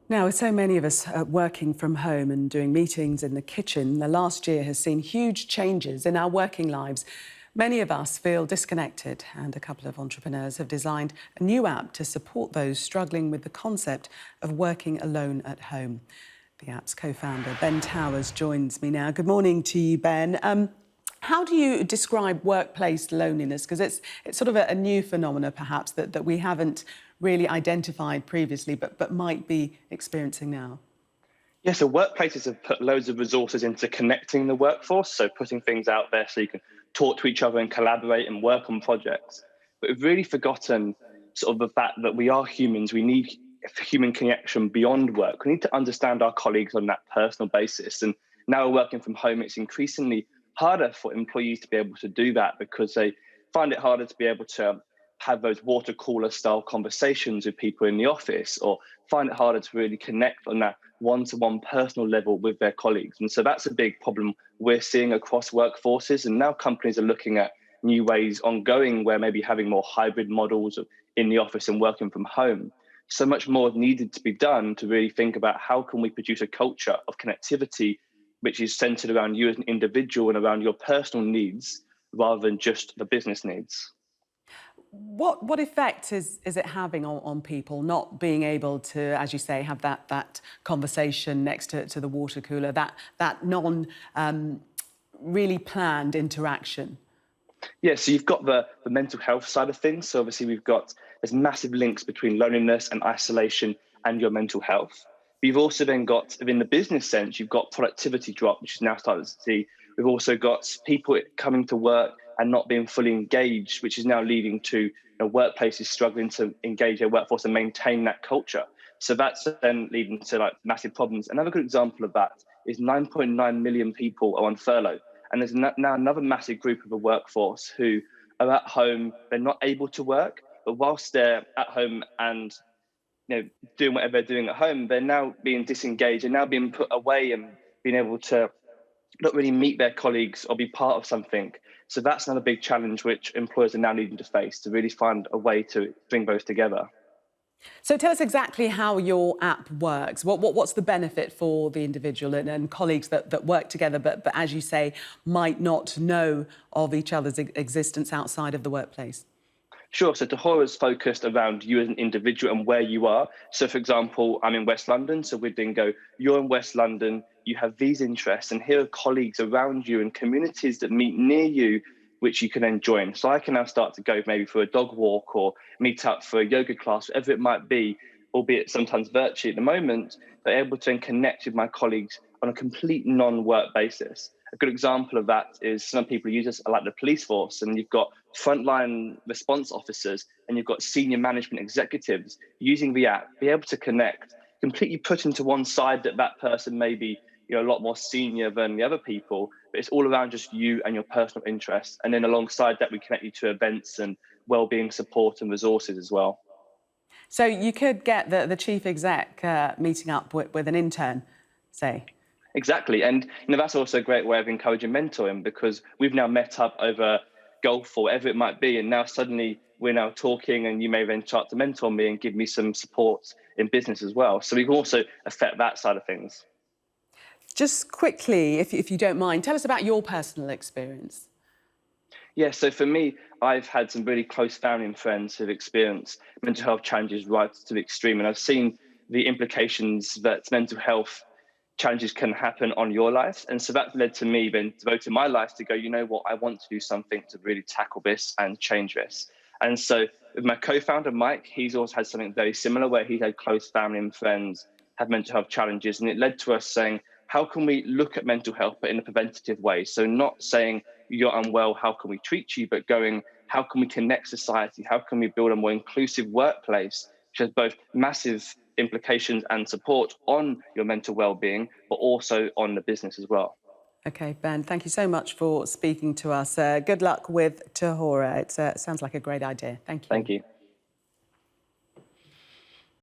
Now, with so many of us working from home and doing meetings in the kitchen, the last year has seen huge changes in our working lives. Many of us feel disconnected, and a couple of entrepreneurs have designed a new app to support those struggling with the concept of working alone at home. The app's co-founder, Ben Towers, joins me now. Good morning to you, Ben. How do you describe workplace loneliness? Because it's sort of a new phenomenon, perhaps, that we haven't really identified previously, but might be experiencing now. Yeah, so workplaces have put loads of resources into connecting the workforce, so putting things out there so you can talk to each other and collaborate and work on projects. But we've really forgotten sort of the fact that we are humans. We need human connection beyond work. We need to understand our colleagues on that personal basis. And now we're working from home, it's increasingly harder for employees to be able to do that because they find it harder to be able to have those water cooler style conversations with people in the office, or find it harder to really connect on that one-to-one personal level with their colleagues. And so that's a big problem we're seeing across workforces. And now companies are looking at new ways ongoing where maybe having more hybrid models in the office and working from home. So much more needed to be done to really think about how can we produce a culture of connectivity which is centered around you as an individual and around your personal needs rather than just the business needs. What effect is it having on people not being able to, as you say, have that conversation next to the water cooler, that non really planned interaction? Yeah, so you've got the mental health side of things. So obviously there's massive links between loneliness and isolation and your mental health. But you've also then got, in the business sense, you've got productivity drop, which is now starting to see. We've also got people coming to work and not being fully engaged, which is now leading to workplaces struggling to engage their workforce and maintain that culture. So that's then leading to massive problems. Another good example of that is 9.9 million people are on furlough. And there's now another massive group of the workforce who are at home, they're not able to work, but whilst they're at home and doing whatever they're doing at home, they're now being disengaged and now being put away and being able to not really meet their colleagues or be part of something. So that's another big challenge which employers are now needing to face, to really find a way to bring both together. So tell us exactly how your app works. What's the benefit for the individual and colleagues that work together, but as you say, might not know of each other's existence outside of the workplace? Sure. So Tahora is focused around you as an individual and where you are. So, for example, I'm in West London. So we'd then go, you're in West London, you have these interests, and here are colleagues around you and communities that meet near you, which you can then join. So I can now start to go maybe for a dog walk or meet up for a yoga class, whatever it might be, albeit sometimes virtually at the moment, but able to then connect with my colleagues on a complete non-work basis. A good example of that is some people use this like the police force, and you've got frontline response officers and you've got senior management executives using the app, be able to connect, completely put into one side that person may be a lot more senior than the other people, but it's all around just you and your personal interests. And then alongside that, we connect you to events and wellbeing support and resources as well. So you could get the chief exec meeting up with an intern, say. Exactly. And that's also a great way of encouraging mentoring, because we've now met up over golf or whatever it might be. And now suddenly we're now talking, and you may then start to mentor me and give me some support in business as well. So we can also affect that side of things. Just quickly, if you don't mind, tell us about your personal experience. Yeah, so for me, I've had some really close family and friends who've experienced mental health challenges right to the extreme. And I've seen the implications that mental health challenges can happen on your life. And so that led to me then devoting my life to go, you know what, I want to do something to really tackle this and change this. And so with my co-founder, Mike, he's also had something very similar where he had close family and friends have mental health challenges. And it led to us saying, how can we look at mental health, but in a preventative way? So not saying you're unwell, how can we treat you, but going, how can we connect society? How can we build a more inclusive workplace, which has both massive implications and support on your mental well-being, but also on the business as well. OK, Ben, thank you so much for speaking to us. Good luck with Tahora. It sounds like a great idea. Thank you. Thank you.